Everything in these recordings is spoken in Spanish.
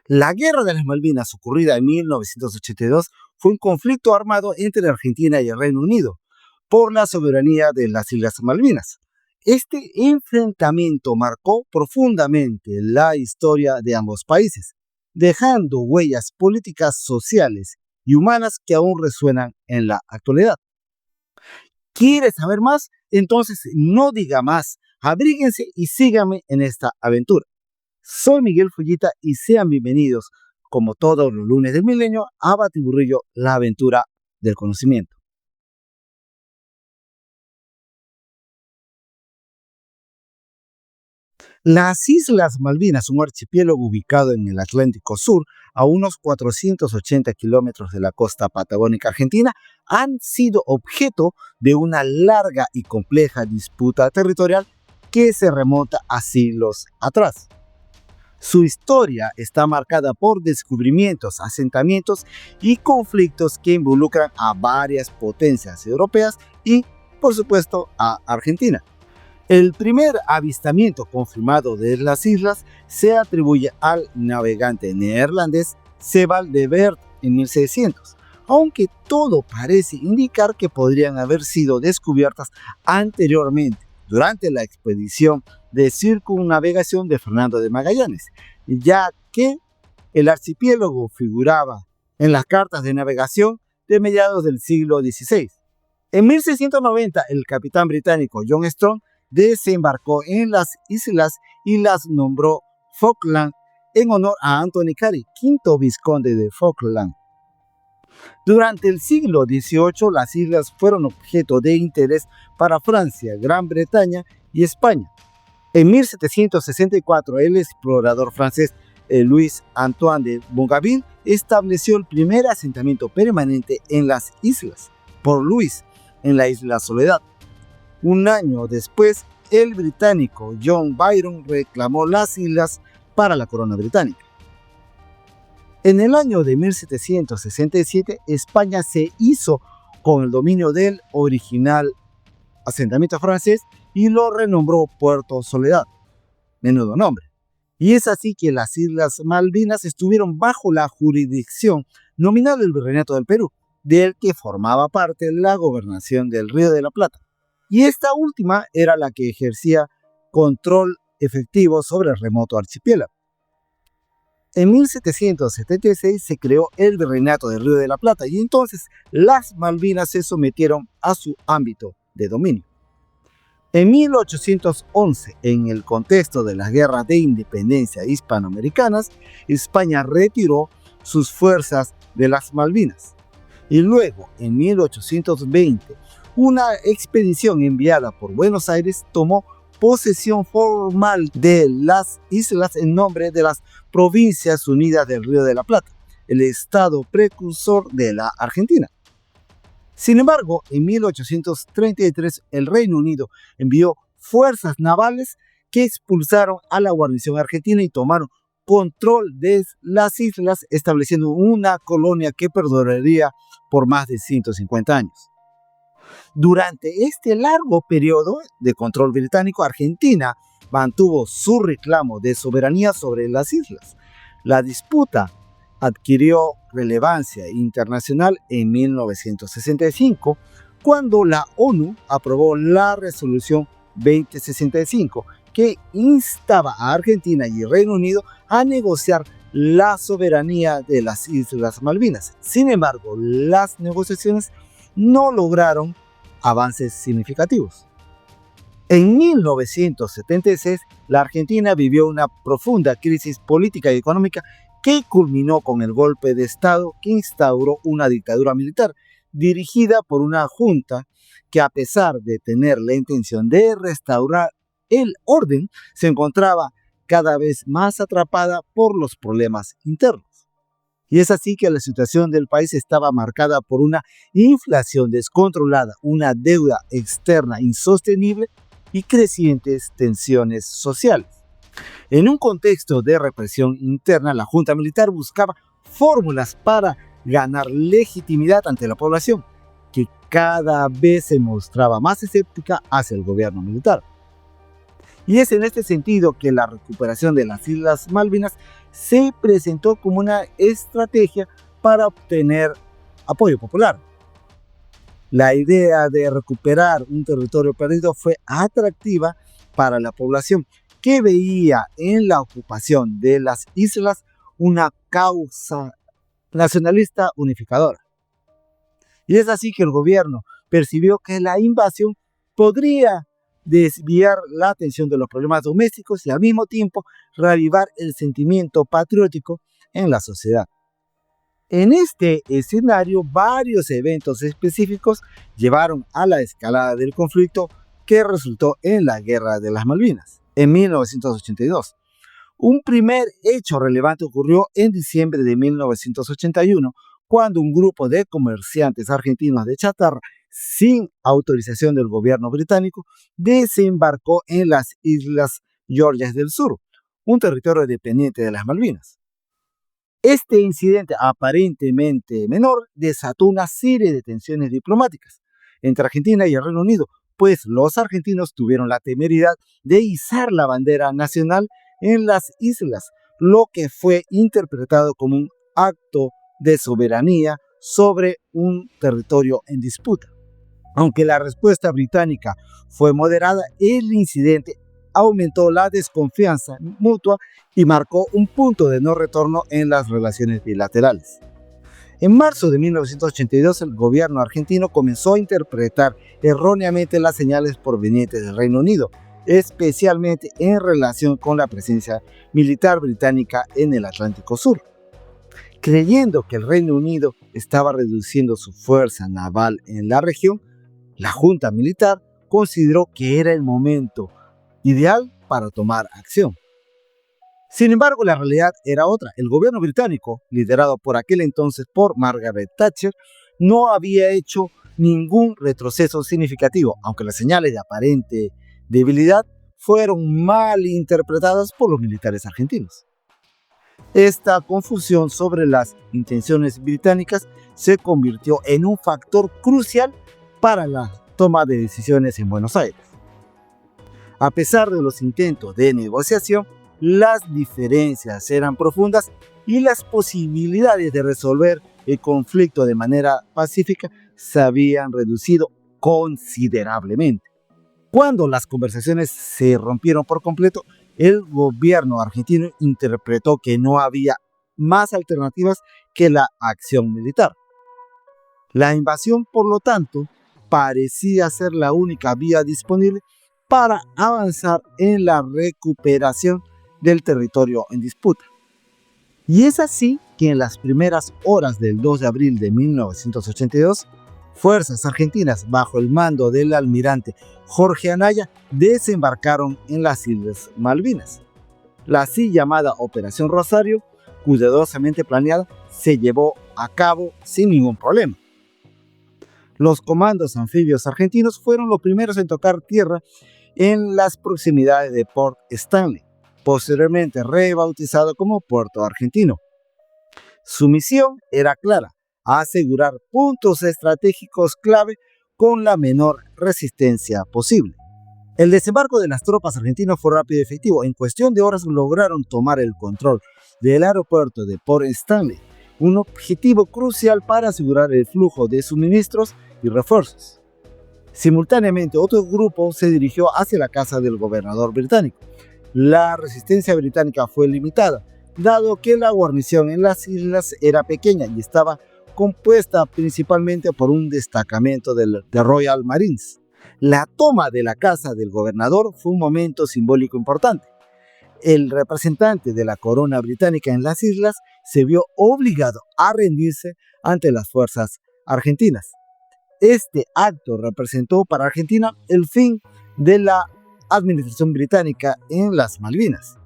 La Guerra de las Malvinas, ocurrida en 1982, fue un conflicto armado entre Argentina y el Reino Unido por la soberanía de las Islas Malvinas. Este enfrentamiento marcó profundamente la historia de ambos países, dejando huellas políticas, sociales y humanas que aún resuenan en la actualidad. ¿Quieres saber más? Entonces no diga más, abríguense y síganme en esta aventura. Soy Miguel Fullita y sean bienvenidos, como todos los lunes del milenio, a Batiburrillo, la aventura del conocimiento. Las Islas Malvinas, un archipiélago ubicado en el Atlántico Sur, a unos 480 kilómetros de la costa patagónica argentina, han sido objeto de una larga y compleja disputa territorial que se remonta a siglos atrás. Su historia está marcada por descubrimientos, asentamientos y conflictos que involucran a varias potencias europeas y, por supuesto, a Argentina. El primer avistamiento confirmado de las islas se atribuye al navegante neerlandés Sebald de Weert en 1600, aunque todo parece indicar que podrían haber sido descubiertas anteriormente durante la expedición de circunnavegación de Fernando de Magallanes, ya que el archipiélago figuraba en las cartas de navegación de mediados del siglo XVI. En 1690, el capitán británico John Strong desembarcó en las islas y las nombró Falkland en honor a Anthony Carey, quinto vizconde de Falkland. Durante el siglo XVIII, las islas fueron objeto de interés para Francia, Gran Bretaña y España. En 1764, el explorador francés Louis Antoine de Bougainville estableció el primer asentamiento permanente en las islas, Port Louis, en la isla Soledad. Un año después, el británico John Byron reclamó las islas para la corona británica. En el año de 1767, España se hizo con el dominio del original asentamiento francés y lo renombró Puerto Soledad. Menudo nombre. Y es así que las Islas Malvinas estuvieron bajo la jurisdicción nominal del Virreinato del Perú, del que formaba parte la gobernación del Río de la Plata. Y esta última era la que ejercía control efectivo sobre el remoto archipiélago. En 1776 se creó el Virreinato del Río de la Plata y entonces las Malvinas se sometieron a su ámbito de dominio. En 1811, en el contexto de las guerras de independencia hispanoamericanas, España retiró sus fuerzas de las Malvinas. Y luego, en 1820, una expedición enviada por Buenos Aires tomó posesión formal de las islas en nombre de las Provincias Unidas del Río de la Plata, el estado precursor de la Argentina. Sin embargo, en 1833 el Reino Unido envió fuerzas navales que expulsaron a la guarnición argentina y tomaron control de las islas, estableciendo una colonia que perduraría por más de 150 años. Durante este largo periodo de control británico, Argentina mantuvo su reclamo de soberanía sobre las islas. La disputa adquirió relevancia internacional en 1965, cuando la ONU aprobó la resolución 2065, que instaba a Argentina y el Reino Unido a negociar la soberanía de las Islas Malvinas. Sin embargo, las negociaciones no lograron avances significativos. En 1976, la Argentina vivió una profunda crisis política y económica que culminó con el golpe de Estado que instauró una dictadura militar dirigida por una junta que, a pesar de tener la intención de restaurar el orden, se encontraba cada vez más atrapada por los problemas internos. Y es así que la situación del país estaba marcada por una inflación descontrolada, una deuda externa insostenible y crecientes tensiones sociales. En un contexto de represión interna, la Junta Militar buscaba fórmulas para ganar legitimidad ante la población, que cada vez se mostraba más escéptica hacia el gobierno militar. Y es en este sentido que la recuperación de las Islas Malvinas se presentó como una estrategia para obtener apoyo popular. La idea de recuperar un territorio perdido fue atractiva para la población, que veía en la ocupación de las islas una causa nacionalista unificadora. Y es así que el gobierno percibió que la invasión podría desviar la atención de los problemas domésticos y al mismo tiempo reavivar el sentimiento patriótico en la sociedad. En este escenario, varios eventos específicos llevaron a la escalada del conflicto que resultó en la Guerra de las Malvinas, en 1982. Un primer hecho relevante ocurrió en diciembre de 1981, cuando un grupo de comerciantes argentinos de chatarra, sin autorización del gobierno británico, desembarcó en las Islas Georgias del Sur, un territorio dependiente de las Malvinas. Este incidente aparentemente menor desató una serie de tensiones diplomáticas entre Argentina y el Reino Unido, pues los argentinos tuvieron la temeridad de izar la bandera nacional en las islas, lo que fue interpretado como un acto de soberanía sobre un territorio en disputa. Aunque la respuesta británica fue moderada, el incidente aumentó la desconfianza mutua y marcó un punto de no retorno en las relaciones bilaterales. En marzo de 1982, el gobierno argentino comenzó a interpretar erróneamente las señales provenientes del Reino Unido, especialmente en relación con la presencia militar británica en el Atlántico Sur. Creyendo que el Reino Unido estaba reduciendo su fuerza naval en la región, la Junta Militar consideró que era el momento ideal para tomar acción. Sin embargo, la realidad era otra. El gobierno británico, liderado por aquel entonces por Margaret Thatcher, no había hecho ningún retroceso significativo, aunque las señales de aparente debilidad fueron mal interpretadas por los militares argentinos. Esta confusión sobre las intenciones británicas se convirtió en un factor crucial para la toma de decisiones en Buenos Aires. A pesar de los intentos de negociación, las diferencias eran profundas y las posibilidades de resolver el conflicto de manera pacífica se habían reducido considerablemente. Cuando las conversaciones se rompieron por completo, el gobierno argentino interpretó que no había más alternativas que la acción militar. La invasión, por lo tanto, parecía ser la única vía disponible para avanzar en la recuperación del territorio en disputa. Y es así que en las primeras horas del 2 de abril de 1982, fuerzas argentinas bajo el mando del almirante Jorge Anaya desembarcaron en las Islas Malvinas. La así llamada Operación Rosario, cuidadosamente planeada, se llevó a cabo sin ningún problema. Los comandos anfibios argentinos fueron los primeros en tocar tierra en las proximidades de Port Stanley, posteriormente rebautizado como Puerto Argentino. Su misión era clara: asegurar puntos estratégicos clave con la menor resistencia posible. El desembarco de las tropas argentinas fue rápido y efectivo. En cuestión de horas lograron tomar el control del aeropuerto de Port Stanley, un objetivo crucial para asegurar el flujo de suministros y refuerzos. Simultáneamente, otro grupo se dirigió hacia la casa del gobernador británico. La resistencia británica fue limitada, dado que la guarnición en las islas era pequeña y estaba compuesta principalmente por un destacamento de Royal Marines. La toma de la casa del gobernador fue un momento simbólico importante. El representante de la corona británica en las islas se vio obligado a rendirse ante las fuerzas argentinas. Este acto representó para Argentina el fin de la administración británica en las Malvinas.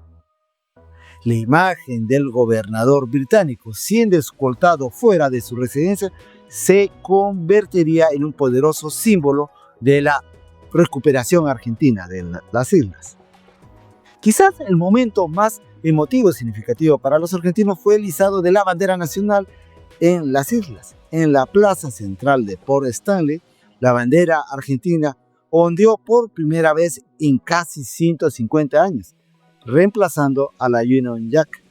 La imagen del gobernador británico siendo escoltado fuera de su residencia se convertiría en un poderoso símbolo de la recuperación argentina de las islas. Quizás el momento más emotivo y significativo para los argentinos fue el izado de la bandera nacional en las islas. En la plaza central de Port Stanley, la bandera argentina ondeó por primera vez en casi 150 años, reemplazando a la Union Jack.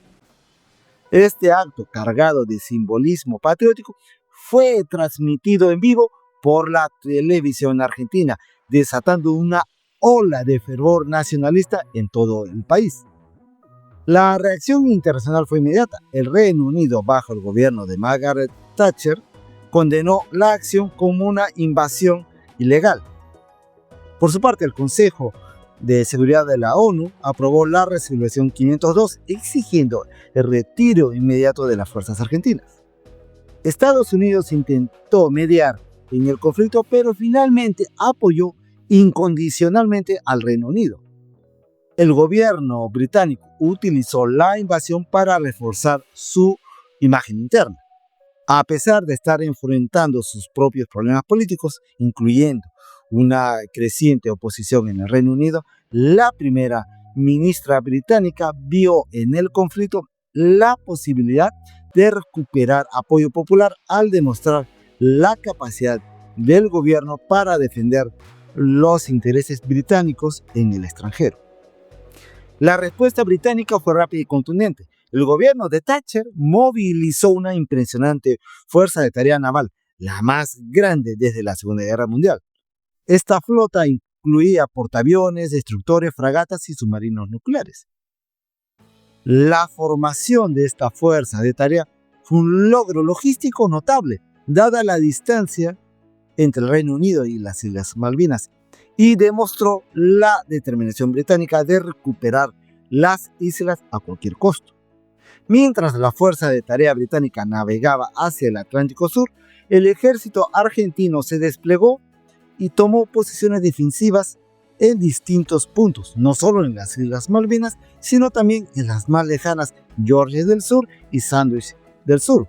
Este acto cargado de simbolismo patriótico fue transmitido en vivo por la televisión argentina, desatando una ola de fervor nacionalista en todo el país. La reacción internacional fue inmediata. El Reino Unido, bajo el gobierno de Margaret Thatcher, condenó la acción como una invasión ilegal. Por su parte, el Consejo de Seguridad de la ONU aprobó la resolución 502 exigiendo el retiro inmediato de las fuerzas argentinas. Estados Unidos intentó mediar en el conflicto, pero finalmente apoyó incondicionalmente al Reino Unido. El gobierno británico utilizó la invasión para reforzar su imagen interna. A pesar de estar enfrentando sus propios problemas políticos, incluyendo una creciente oposición en el Reino Unido, la primera ministra británica vio en el conflicto la posibilidad de recuperar apoyo popular al demostrar la capacidad del gobierno para defender los intereses británicos en el extranjero. La respuesta británica fue rápida y contundente. El gobierno de Thatcher movilizó una impresionante fuerza de tarea naval, la más grande desde la Segunda Guerra Mundial. Esta flota incluía portaaviones, destructores, fragatas y submarinos nucleares. La formación de esta fuerza de tarea fue un logro logístico notable, dada la distancia entre el Reino Unido y las Islas Malvinas, y demostró la determinación británica de recuperar las islas a cualquier costo. Mientras la fuerza de tarea británica navegaba hacia el Atlántico Sur, el ejército argentino se desplegó y tomó posiciones defensivas en distintos puntos, no solo en las Islas Malvinas, sino también en las más lejanas Georgia del Sur y Sandwich del Sur.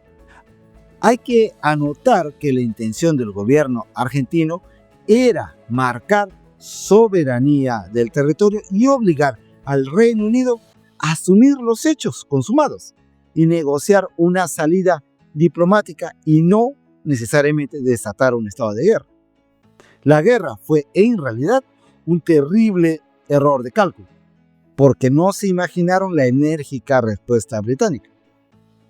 Hay que anotar que la intención del gobierno argentino era marcar soberanía del territorio y obligar al Reino Unido a asumir los hechos consumados y negociar una salida diplomática y no necesariamente desatar un estado de guerra. La guerra fue en realidad un terrible error de cálculo, porque no se imaginaron la enérgica respuesta británica.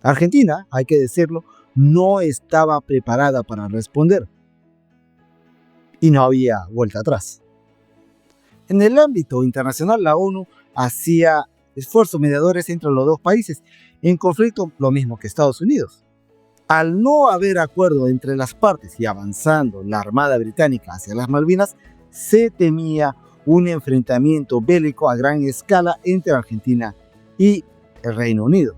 Argentina, hay que decirlo, no estaba preparada para responder y no había vuelta atrás. En el ámbito internacional, la ONU hacía esfuerzos mediadores entre los dos países en conflicto, lo mismo que Estados Unidos. Al no haber acuerdo entre las partes y avanzando la Armada Británica hacia las Malvinas, se temía un enfrentamiento bélico a gran escala entre Argentina y el Reino Unido.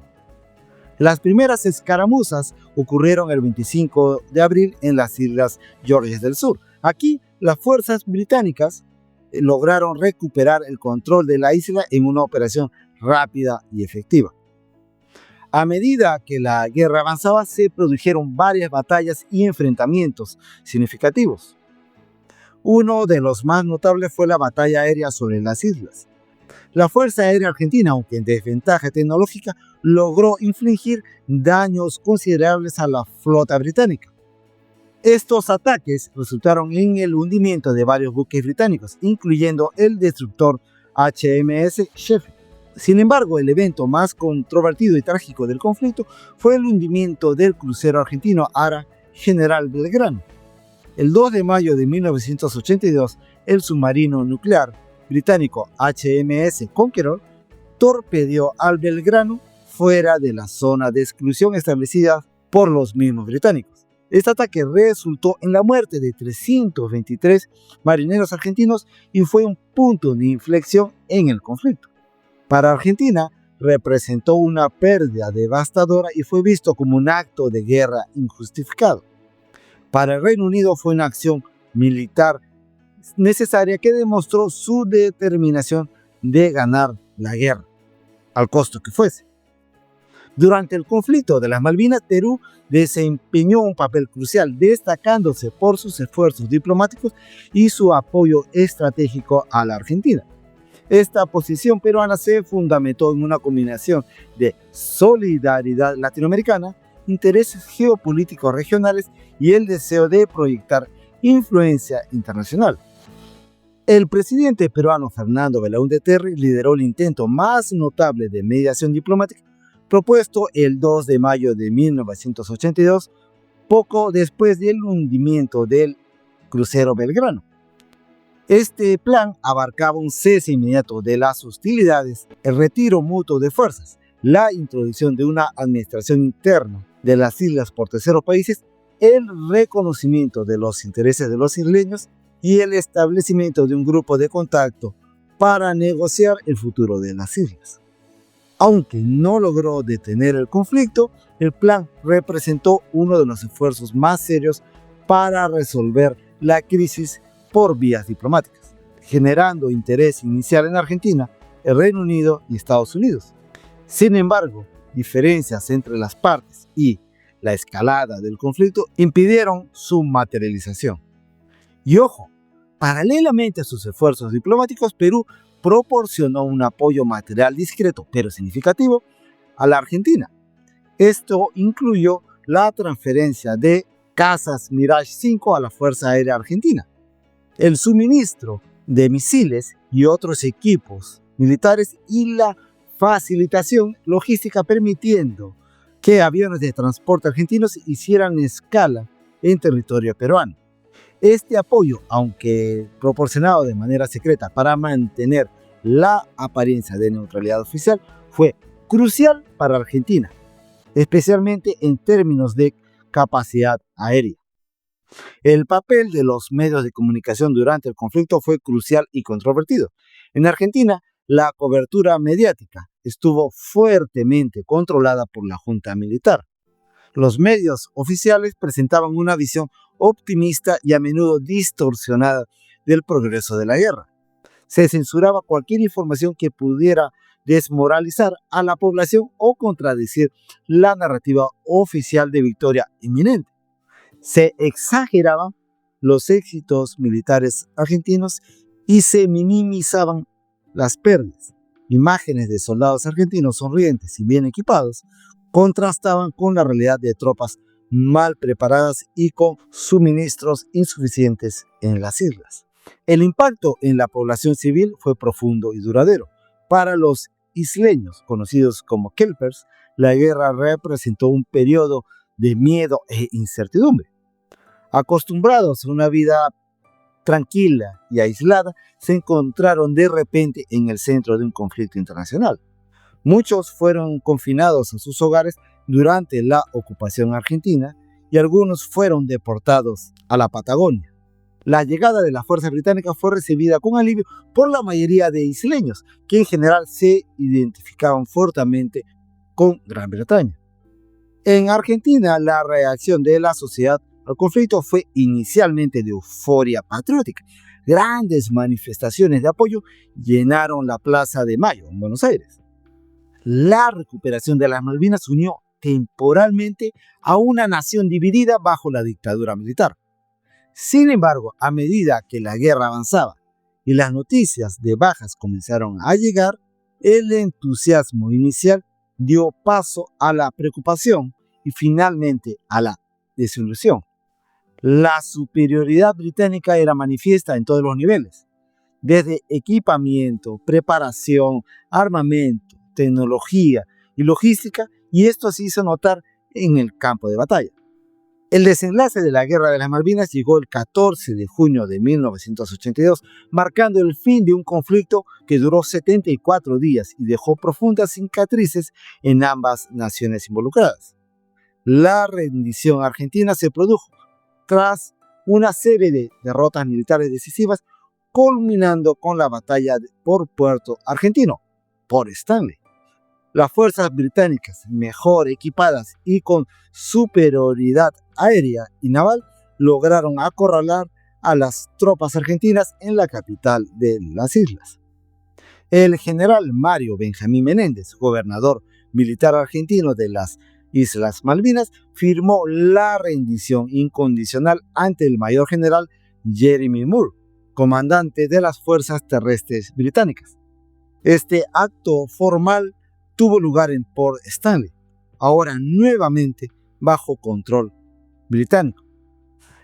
Las primeras escaramuzas ocurrieron el 25 de abril en las Islas Georgias del Sur. Aquí, las fuerzas británicas lograron recuperar el control de la isla en una operación rápida y efectiva. A medida que la guerra avanzaba, se produjeron varias batallas y enfrentamientos significativos. Uno de los más notables fue la batalla aérea sobre las islas. La Fuerza Aérea Argentina, aunque en desventaja tecnológica, logró infligir daños considerables a la flota británica. Estos ataques resultaron en el hundimiento de varios buques británicos, incluyendo el destructor HMS Sheffield. Sin embargo, el evento más controvertido y trágico del conflicto fue el hundimiento del crucero argentino Ara General Belgrano. El 2 de mayo de 1982, el submarino nuclear británico HMS Conqueror torpedeó al Belgrano fuera de la zona de exclusión establecida por los mismos británicos. Este ataque resultó en la muerte de 323 marineros argentinos y fue un punto de inflexión en el conflicto. Para Argentina, representó una pérdida devastadora y fue visto como un acto de guerra injustificado. Para el Reino Unido fue una acción militar necesaria que demostró su determinación de ganar la guerra, al costo que fuese. Durante el conflicto de las Malvinas, Perú desempeñó un papel crucial, destacándose por sus esfuerzos diplomáticos y su apoyo estratégico a la Argentina. Esta posición peruana se fundamentó en una combinación de solidaridad latinoamericana, intereses geopolíticos regionales y el deseo de proyectar influencia internacional. El presidente peruano Fernando Belaúnde Terry lideró el intento más notable de mediación diplomática propuesto el 2 de mayo de 1982, poco después del hundimiento del crucero Belgrano. Este plan abarcaba un cese inmediato de las hostilidades, el retiro mutuo de fuerzas, la introducción de una administración interna de las islas por terceros países, el reconocimiento de los intereses de los isleños y el establecimiento de un grupo de contacto para negociar el futuro de las islas. Aunque no logró detener el conflicto, el plan representó uno de los esfuerzos más serios para resolver la crisis por vías diplomáticas, generando interés inicial en Argentina, el Reino Unido y Estados Unidos. Sin embargo, diferencias entre las partes y la escalada del conflicto impidieron su materialización. Y ojo, paralelamente a sus esfuerzos diplomáticos, Perú proporcionó un apoyo material discreto pero significativo a la Argentina. Esto incluyó la transferencia de cazas Mirage 5 a la Fuerza Aérea Argentina, el suministro de misiles y otros equipos militares y la facilitación logística permitiendo que aviones de transporte argentinos hicieran escala en territorio peruano. Este apoyo, aunque proporcionado de manera secreta para mantener la apariencia de neutralidad oficial, fue crucial para Argentina, especialmente en términos de capacidad aérea. El papel de los medios de comunicación durante el conflicto fue crucial y controvertido. En Argentina, la cobertura mediática estuvo fuertemente controlada por la junta militar. Los medios oficiales presentaban una visión optimista y a menudo distorsionada del progreso de la guerra. Se censuraba cualquier información que pudiera desmoralizar a la población o contradecir la narrativa oficial de victoria inminente. Se exageraban los éxitos militares argentinos y se minimizaban las pérdidas. Imágenes de soldados argentinos sonrientes y bien equipados contrastaban con la realidad de tropas mal preparadas y con suministros insuficientes en las islas. El impacto en la población civil fue profundo y duradero. Para los isleños, conocidos como kelpers, la guerra representó un periodo de miedo e incertidumbre. Acostumbrados a una vida tranquila y aislada, se encontraron de repente en el centro de un conflicto internacional. Muchos fueron confinados a sus hogares durante la ocupación argentina y algunos fueron deportados a la Patagonia. La llegada de las fuerzas británicas fue recibida con alivio por la mayoría de isleños, que en general se identificaban fuertemente con Gran Bretaña. En Argentina, la reacción de la sociedad al conflicto fue inicialmente de euforia patriótica. Grandes manifestaciones de apoyo llenaron la Plaza de Mayo en Buenos Aires. La recuperación de las Malvinas unió temporalmente a una nación dividida bajo la dictadura militar. Sin embargo, a medida que la guerra avanzaba y las noticias de bajas comenzaron a llegar, el entusiasmo inicial dio paso a la preocupación y finalmente a la desilusión. La superioridad británica era manifiesta en todos los niveles, desde equipamiento, preparación, armamento, tecnología y logística, y esto se hizo notar en el campo de batalla. El desenlace de la Guerra de las Malvinas llegó el 14 de junio de 1982, marcando el fin de un conflicto que duró 74 días y dejó profundas cicatrices en ambas naciones involucradas. La rendición argentina se produjo tras una serie de derrotas militares decisivas, culminando con la batalla por Puerto Argentino, por Stanley. Las fuerzas británicas, mejor equipadas y con superioridad aérea y naval, lograron acorralar a las tropas argentinas en la capital de las islas. El general Mario Benjamín Menéndez, gobernador militar argentino de las Islas Malvinas, firmó la rendición incondicional ante el mayor general Jeremy Moore, comandante de las fuerzas terrestres británicas. Este acto formal tuvo lugar en Port Stanley, ahora nuevamente bajo control británico.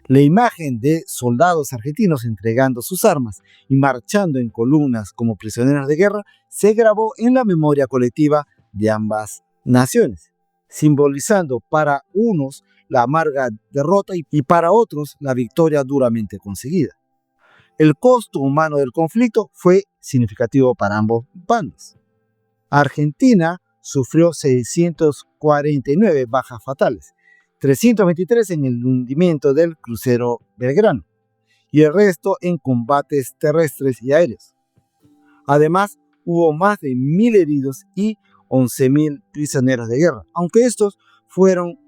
La imagen de soldados argentinos entregando sus armas y marchando en columnas como prisioneros de guerra se grabó en la memoria colectiva de ambas naciones, simbolizando para unos la amarga derrota y para otros la victoria duramente conseguida. El costo humano del conflicto fue significativo para ambos bandos. Argentina sufrió 649 bajas fatales, 323 en el hundimiento del crucero Belgrano y el resto en combates terrestres y aéreos. Además, hubo más de 1.000 heridos y 11.000 prisioneros de guerra, aunque estos fueron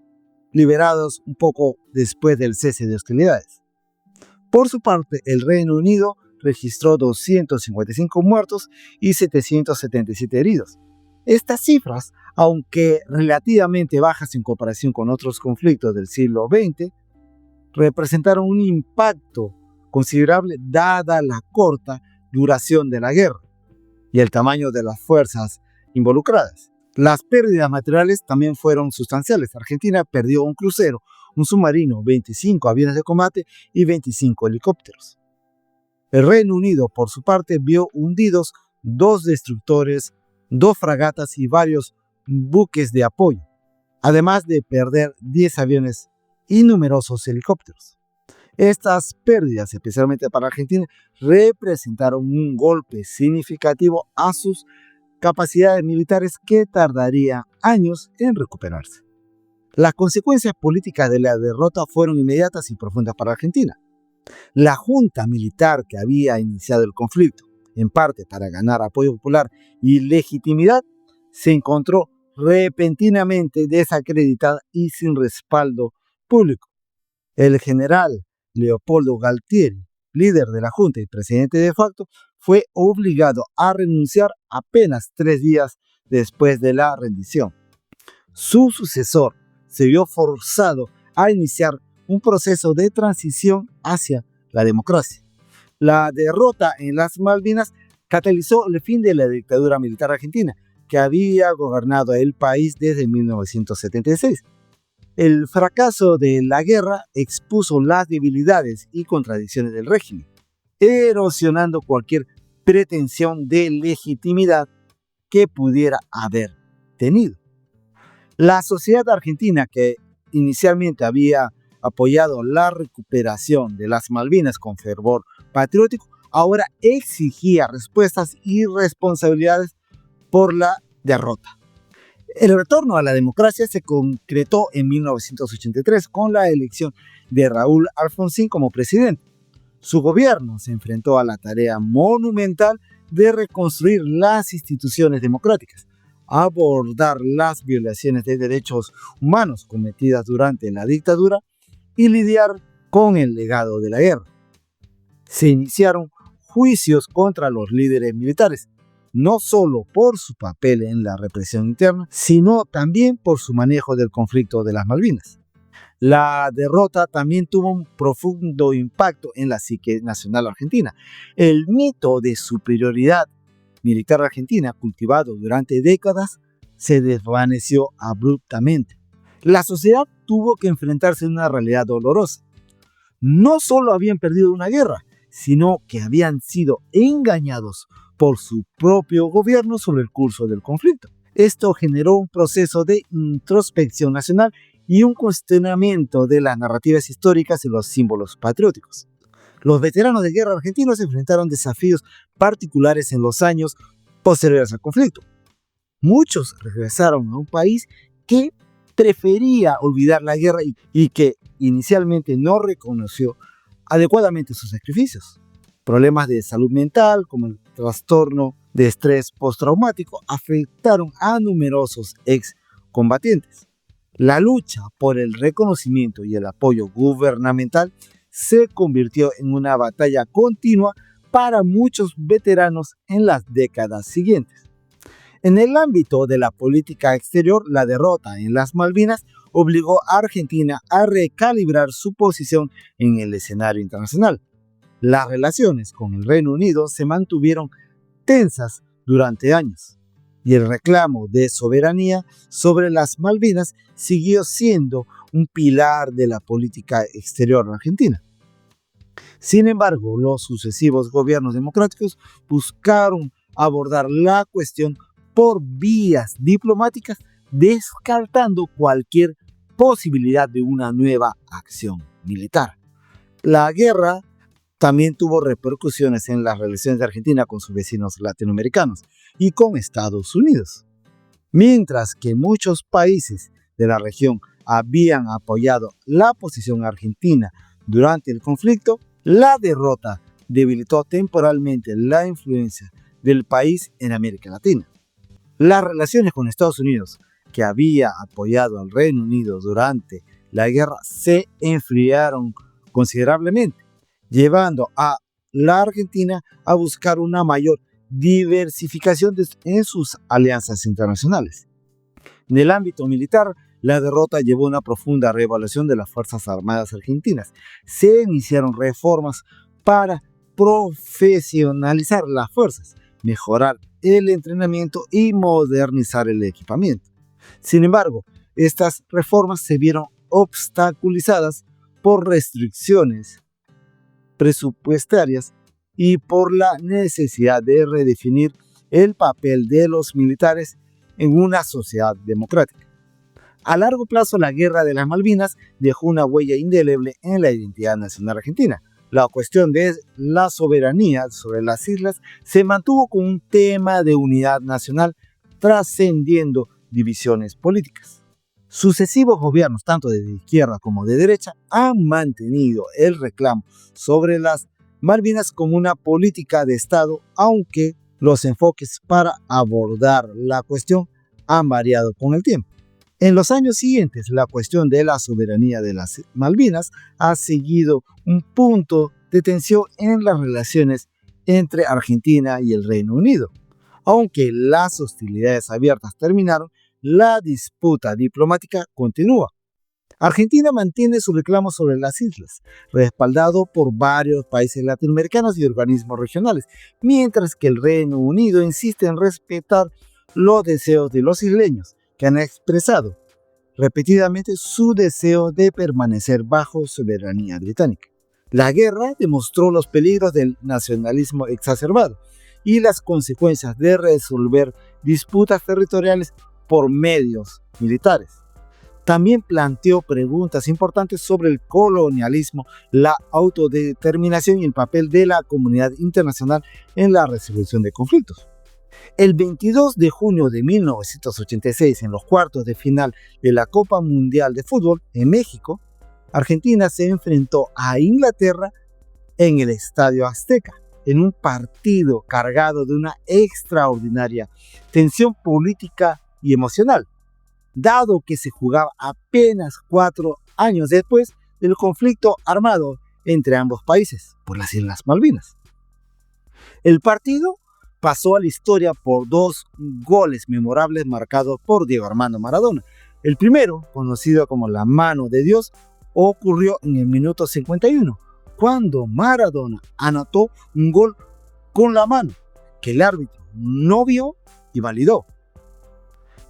liberados un poco después del cese de hostilidades. Por su parte, el Reino Unido registró 255 muertos y 777 heridos. Estas cifras, aunque relativamente bajas en comparación con otros conflictos del siglo XX, representaron un impacto considerable dada la corta duración de la guerra y el tamaño de las fuerzas involucradas. Las pérdidas materiales también fueron sustanciales. Argentina perdió un crucero, un submarino, 25 aviones de combate y 25 helicópteros. El Reino Unido, por su parte, vio hundidos 2 destructores, 2 fragatas y varios buques de apoyo, además de perder 10 aviones y numerosos helicópteros. Estas pérdidas, especialmente para Argentina, representaron un golpe significativo a sus capacidades militares que tardaría años en recuperarse. Las consecuencias políticas de la derrota fueron inmediatas y profundas para Argentina. La junta militar que había iniciado el conflicto, en parte para ganar apoyo popular y legitimidad, se encontró repentinamente desacreditada y sin respaldo público. El general Leopoldo Galtieri, líder de la junta y presidente de facto, fue obligado a renunciar apenas 3 días después de la rendición. Su sucesor se vio forzado a iniciar un proceso de transición hacia la democracia. La derrota en las Malvinas catalizó el fin de la dictadura militar argentina, que había gobernado el país desde 1976. El fracaso de la guerra expuso las debilidades y contradicciones del régimen, erosionando cualquier pretensión de legitimidad que pudiera haber tenido. La sociedad argentina, que inicialmente había apoyado la recuperación de las Malvinas con fervor patriótico, ahora exigía respuestas y responsabilidades por la derrota. El retorno a la democracia se concretó en 1983 con la elección de Raúl Alfonsín como presidente. Su gobierno se enfrentó a la tarea monumental de reconstruir las instituciones democráticas, abordar las violaciones de derechos humanos cometidas durante la dictadura y lidiar con el legado de la guerra. Se iniciaron juicios contra los líderes militares, no solo por su papel en la represión interna, sino también por su manejo del conflicto de las Malvinas. La derrota también tuvo un profundo impacto en la psique nacional argentina. El mito de superioridad militar argentina, cultivado durante décadas, se desvaneció abruptamente. La sociedad tuvo que enfrentarse a una realidad dolorosa. No solo habían perdido una guerra, sino que habían sido engañados por su propio gobierno sobre el curso del conflicto. Esto generó un proceso de introspección nacional y un cuestionamiento de las narrativas históricas y los símbolos patrióticos. Los veteranos de guerra argentinos enfrentaron desafíos particulares en los años posteriores al conflicto. Muchos regresaron a un país que prefería olvidar la guerra y que inicialmente no reconoció adecuadamente sus sacrificios. Problemas de salud mental, como el trastorno de estrés postraumático, afectaron a numerosos excombatientes. La lucha por el reconocimiento y el apoyo gubernamental se convirtió en una batalla continua para muchos veteranos en las décadas siguientes. En el ámbito de la política exterior, la derrota en las Malvinas obligó a Argentina a recalibrar su posición en el escenario internacional. Las relaciones con el Reino Unido se mantuvieron tensas durante años, y el reclamo de soberanía sobre las Malvinas siguió siendo un pilar de la política exterior argentina. Sin embargo, los sucesivos gobiernos democráticos buscaron abordar la cuestión por vías diplomáticas descartando cualquier posibilidad de una nueva acción militar. La guerra también tuvo repercusiones en las relaciones de Argentina con sus vecinos latinoamericanos y con Estados Unidos. Mientras que muchos países de la región habían apoyado la posición argentina durante el conflicto, la derrota debilitó temporalmente la influencia del país en América Latina. Las relaciones con Estados Unidos, que había apoyado al Reino Unido durante la guerra, se enfriaron considerablemente, llevando a la Argentina a buscar una mayor diversificación en sus alianzas internacionales. En el ámbito militar, la derrota llevó a una profunda reevaluación de las Fuerzas Armadas argentinas. Se iniciaron reformas para profesionalizar las fuerzas, mejorar el entrenamiento y modernizar el equipamiento. Sin embargo, estas reformas se vieron obstaculizadas por restricciones presupuestarias y por la necesidad de redefinir el papel de los militares en una sociedad democrática. A largo plazo, la Guerra de las Malvinas dejó una huella indeleble en la identidad nacional argentina. La cuestión de la soberanía sobre las islas se mantuvo como un tema de unidad nacional, trascendiendo divisiones políticas. Sucesivos gobiernos, tanto de izquierda como de derecha, han mantenido el reclamo sobre las Malvinas como una política de Estado, aunque los enfoques para abordar la cuestión han variado con el tiempo. En los años siguientes, la cuestión de la soberanía de las Malvinas ha seguido un punto de tensión en las relaciones entre Argentina y el Reino Unido. Aunque las hostilidades abiertas terminaron, la disputa diplomática continúa. Argentina mantiene su reclamo sobre las islas, respaldado por varios países latinoamericanos y organismos regionales, mientras que el Reino Unido insiste en respetar los deseos de los isleños, que han expresado repetidamente su deseo de permanecer bajo soberanía británica. La guerra demostró los peligros del nacionalismo exacerbado y las consecuencias de resolver disputas territoriales por medios militares. También planteó preguntas importantes sobre el colonialismo, la autodeterminación y el papel de la comunidad internacional en la resolución de conflictos. El 22 de junio de 1986, en los cuartos de final de la Copa Mundial de Fútbol en México, Argentina se enfrentó a Inglaterra en el Estadio Azteca, en un partido cargado de una extraordinaria tensión política y emocional, dado que se jugaba apenas 4 años después del conflicto armado entre ambos países por las Islas Malvinas. El partido pasó a la historia por 2 goles memorables marcados por Diego Armando Maradona. El primero, conocido como la mano de Dios, ocurrió en el minuto 51, cuando Maradona anotó un gol con la mano que el árbitro no vio y validó.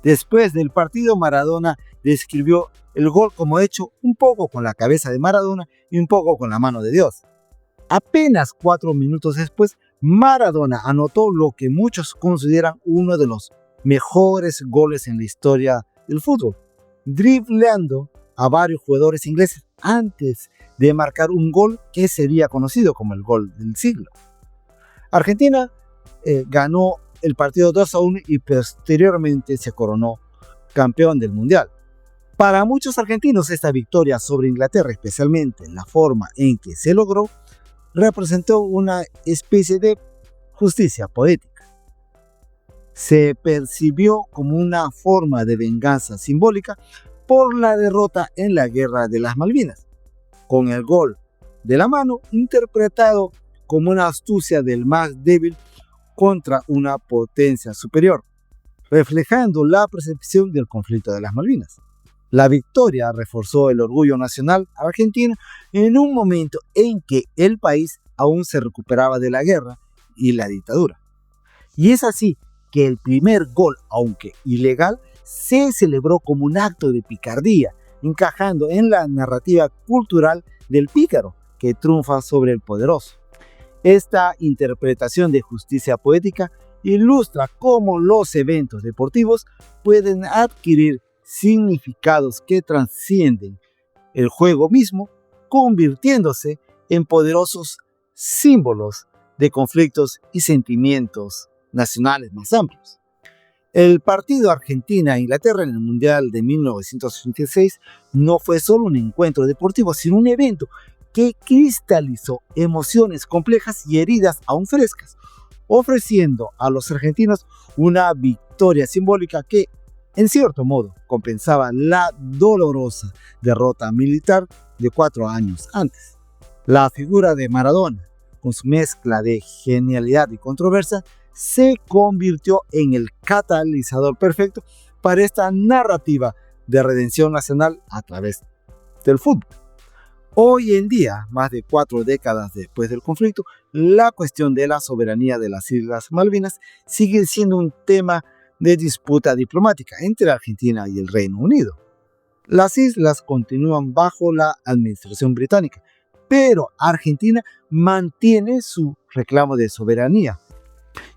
Después del partido, Maradona describió el gol como hecho un poco con la cabeza de Maradona y un poco con la mano de Dios. Apenas 4 minutos después, Maradona anotó lo que muchos consideran uno de los mejores goles en la historia del fútbol, dribleando a varios jugadores ingleses antes de marcar un gol que sería conocido como el gol del siglo. Argentina ganó el partido 2-1 y posteriormente se coronó campeón del mundial. Para muchos argentinos, esta victoria sobre Inglaterra, especialmente la forma en que se logró, representó una especie de justicia poética. Se percibió como una forma de venganza simbólica por la derrota en la Guerra de las Malvinas, con el gol de la mano interpretado como una astucia del más débil contra una potencia superior, reflejando la percepción del conflicto de las Malvinas. La victoria reforzó el orgullo nacional argentino en un momento en que el país aún se recuperaba de la guerra y la dictadura. Y es así que el primer gol, aunque ilegal, se celebró como un acto de picardía, encajando en la narrativa cultural del pícaro que triunfa sobre el poderoso. Esta interpretación de justicia poética ilustra cómo los eventos deportivos pueden adquirir significados que trascienden el juego mismo, convirtiéndose en poderosos símbolos de conflictos y sentimientos nacionales más amplios. El partido Argentina-Inglaterra en el Mundial de 1986 no fue solo un encuentro deportivo, sino un evento que cristalizó emociones complejas y heridas aún frescas, ofreciendo a los argentinos una victoria simbólica que, en cierto modo, compensaba la dolorosa derrota militar de 4 años antes. La figura de Maradona, con su mezcla de genialidad y controversia, se convirtió en el catalizador perfecto para esta narrativa de redención nacional a través del fútbol. Hoy en día, más de 4 décadas después del conflicto, la cuestión de la soberanía de las Islas Malvinas sigue siendo un tema de disputa diplomática entre Argentina y el Reino Unido. Las islas continúan bajo la administración británica, pero Argentina mantiene su reclamo de soberanía.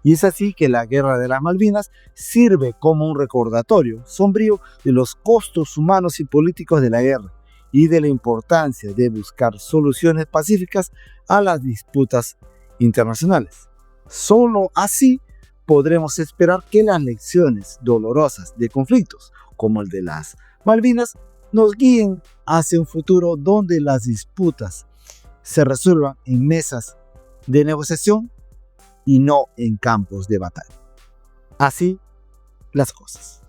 Y es así que la Guerra de las Malvinas sirve como un recordatorio sombrío de los costos humanos y políticos de la guerra y de la importancia de buscar soluciones pacíficas a las disputas internacionales. Solo así podremos esperar que las lecciones dolorosas de conflictos como el de las Malvinas nos guíen hacia un futuro donde las disputas se resuelvan en mesas de negociación y no en campos de batalla. Así las cosas.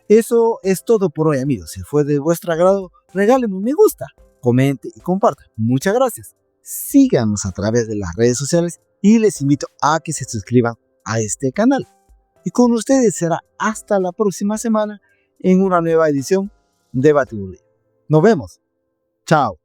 Eso es todo por hoy, amigos. Si fue de vuestro agrado, regálenme un me gusta, comente y comparta. Muchas gracias. Síganos a través de las redes sociales y les invito a que se suscriban a este canal. Y con ustedes será hasta la próxima semana en una nueva edición de Batiburrillo. Nos vemos. Chao.